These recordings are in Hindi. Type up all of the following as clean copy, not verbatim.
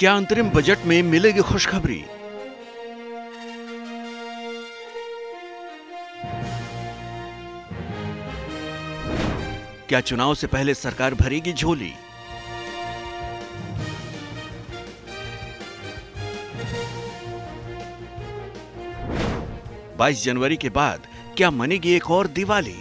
क्या अंतरिम बजट में मिलेगी खुशखबरी? क्या चुनाव से पहले सरकार भरेगी झोली? बाईस जनवरी के बाद क्या मनेगी एक और दिवाली?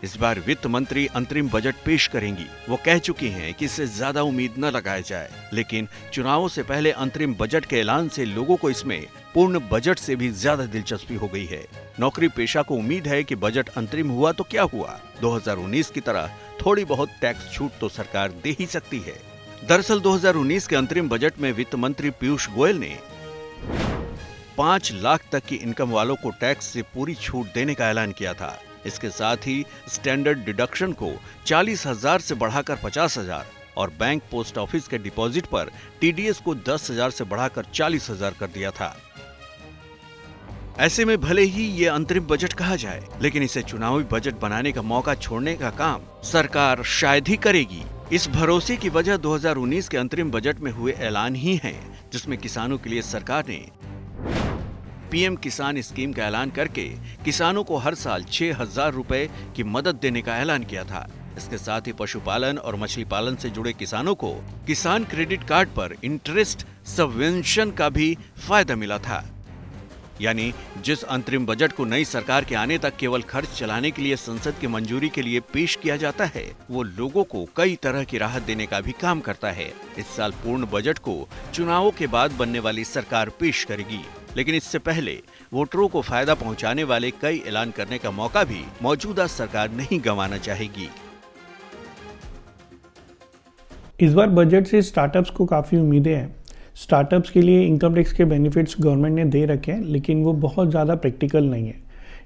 इस बार वित्त मंत्री अंतरिम बजट पेश करेंगी। वो कह चुकी हैं कि इससे ज्यादा उम्मीद न लगाया जाए, लेकिन चुनावों से पहले अंतरिम बजट के ऐलान से लोगों को इसमें पूर्ण बजट से भी ज्यादा दिलचस्पी हो गई है। नौकरी पेशा को उम्मीद है कि बजट अंतरिम हुआ तो क्या हुआ, 2019 की तरह थोड़ी बहुत टैक्स छूट तो सरकार दे ही सकती है। दरअसल 2019 के अंतरिम बजट में वित्त मंत्री पीयूष गोयल ने 5 लाख तक की इनकम वालों को टैक्स से पूरी छूट देने का ऐलान किया था। इसके साथ ही स्टैंडर्ड डिडक्शन को 40,000 से बढ़ाकर 50,000 और बैंक पोस्ट ऑफिस के डिपॉजिट पर टीडीएस को 10,000 से बढ़ाकर 40,000 कर दिया था। ऐसे में भले ही ये अंतरिम बजट कहा जाए, लेकिन इसे चुनावी बजट बनाने का मौका छोड़ने का काम सरकार शायद ही करेगी। इस भरोसे की वजह 2019 के अंतरिम बजट में हुए ऐलान ही है, जिसमें किसानों के लिए सरकार ने पीएम किसान स्कीम का ऐलान करके किसानों को हर साल 6,000 रुपए की मदद देने का ऐलान किया था। इसके साथ ही पशुपालन और मछली पालन से जुड़े किसानों को किसान क्रेडिट कार्ड पर इंटरेस्ट सबवेंशन का भी फायदा मिला था। यानी जिस अंतरिम बजट को नई सरकार के आने तक केवल खर्च चलाने के लिए संसद की मंजूरी के लिए पेश किया जाता है, वो लोगों को कई तरह की राहत देने का भी काम करता है। इस साल पूर्ण बजट को चुनावों के बाद बनने वाली सरकार पेश करेगी, लेकिन इससे पहले वोटरों को फायदा पहुंचाने वाले कई ऐलान करने का मौका भी मौजूदा सरकार नहीं गंवाना चाहेगी। इस बार बजट से स्टार्टअप्स को काफ़ी उम्मीदें हैं। स्टार्टअप्स के लिए इनकम टैक्स के बेनिफिट्स गवर्नमेंट ने दे रखे हैं, लेकिन वो बहुत ज़्यादा प्रैक्टिकल नहीं है।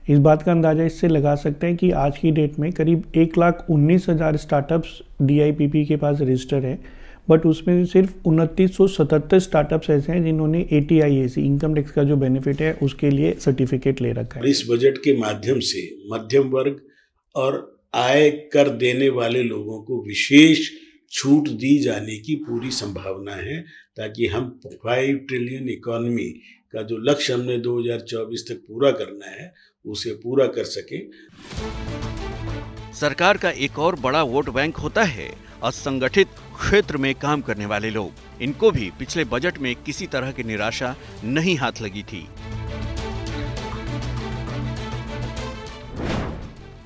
इस बात का अंदाज़ा इससे लगा सकते हैं कि आज की डेट में करीब 1,19,000 स्टार्टअप्स DIPP के पास रजिस्टर है, बट उसमें सिर्फ 2,977 स्टार्टअप्स ऐसे हैं जिन्होंने ATIAC इनकम टैक्स का जो बेनिफिट है उसके लिए सर्टिफिकेट ले रखा है। इस बजट के माध्यम से मध्यम वर्ग और आय कर देने वाले लोगों को विशेष छूट दी जाने की पूरी संभावना है, ताकि हम 5 ट्रिलियन इकोनॉमी का जो लक्ष्य हमने 2024 तक पूरा करना है उसे पूरा कर सके। सरकार का एक और बड़ा वोट बैंक होता है असंगठित क्षेत्र में काम करने वाले लोग। इनको भी पिछले बजट में किसी तरह की निराशा नहीं हाथ लगी थी,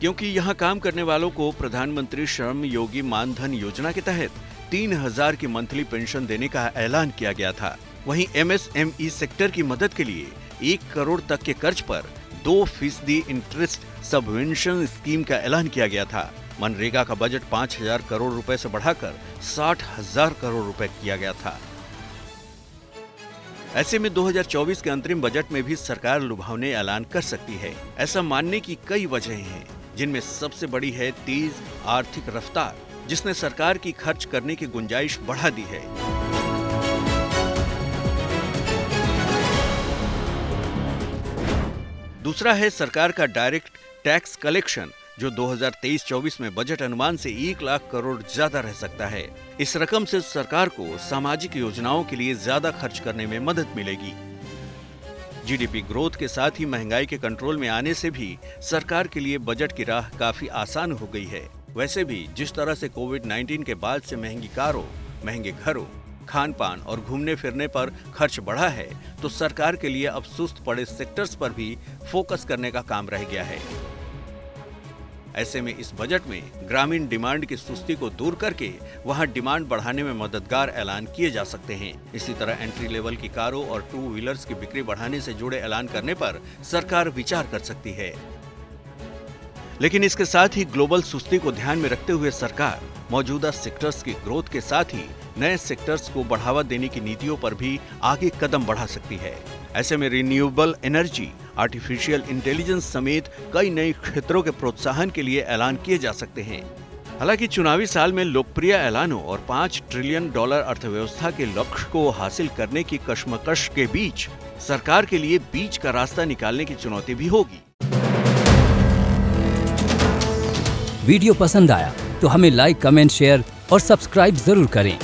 क्योंकि यहाँ काम करने वालों को प्रधानमंत्री श्रम योगी मानधन योजना के तहत 3,000 की मंथली पेंशन देने का ऐलान किया गया था। वहीं MSME सेक्टर की मदद के लिए 1 करोड़ तक के कर्ज पर 2% इंटरेस्ट सबवेंशन स्कीम का ऐलान किया गया था। मनरेगा का बजट 5,000 करोड़ रुपए से बढ़ाकर 60,000 करोड़ रुपए किया गया था। ऐसे में 2024 के अंतरिम बजट में भी सरकार लुभावने ऐलान कर सकती है। ऐसा मानने की कई वजहें हैं, जिनमें सबसे बड़ी है तेज आर्थिक रफ्तार, जिसने सरकार की खर्च करने की गुंजाइश बढ़ा दी है। दूसरा है सरकार का डायरेक्ट टैक्स कलेक्शन, जो 2023-24 में बजट अनुमान से 1 लाख करोड़ ज्यादा रह सकता है। इस रकम से सरकार को सामाजिक योजनाओं के लिए ज्यादा खर्च करने में मदद मिलेगी। GDP ग्रोथ के साथ ही महंगाई के कंट्रोल में आने से भी सरकार के लिए बजट की राह काफी आसान हो गई है। वैसे भी जिस तरह से कोविड-19 के बाद से महंगी कारों, महंगे घरों, खान पान और घूमने फिरने पर खर्च बढ़ा है, तो सरकार के लिए अब सुस्त पड़े सेक्टर्स पर भी फोकस करने का काम रह गया है। ऐसे में इस बजट में ग्रामीण डिमांड की सुस्ती को दूर करके वहां डिमांड बढ़ाने में मददगार ऐलान किए जा सकते हैं। इसी तरह एंट्री लेवल की कारों और 2 व्हीलर्स की बिक्री बढ़ाने से जुड़े ऐलान करने पर सरकार विचार कर सकती है। लेकिन इसके साथ ही ग्लोबल सुस्ती को ध्यान में रखते हुए सरकार मौजूदा सेक्टर्स की ग्रोथ के साथ ही नए सेक्टर्स को बढ़ावा देने की नीतियों पर भी आगे कदम बढ़ा सकती है। ऐसे में रिन्यूएबल एनर्जी, आर्टिफिशियल इंटेलिजेंस समेत कई नए क्षेत्रों के प्रोत्साहन के लिए ऐलान किए जा सकते हैं। हालांकि चुनावी साल में लोकप्रिय ऐलानों और $5 ट्रिलियन अर्थव्यवस्था के लक्ष्य को हासिल करने की कश्मकश के बीच सरकार के लिए बीच का रास्ता निकालने की चुनौती भी होगी। वीडियो पसंद आया तो हमें लाइक, कमेंट, शेयर और सब्सक्राइब जरूर करें।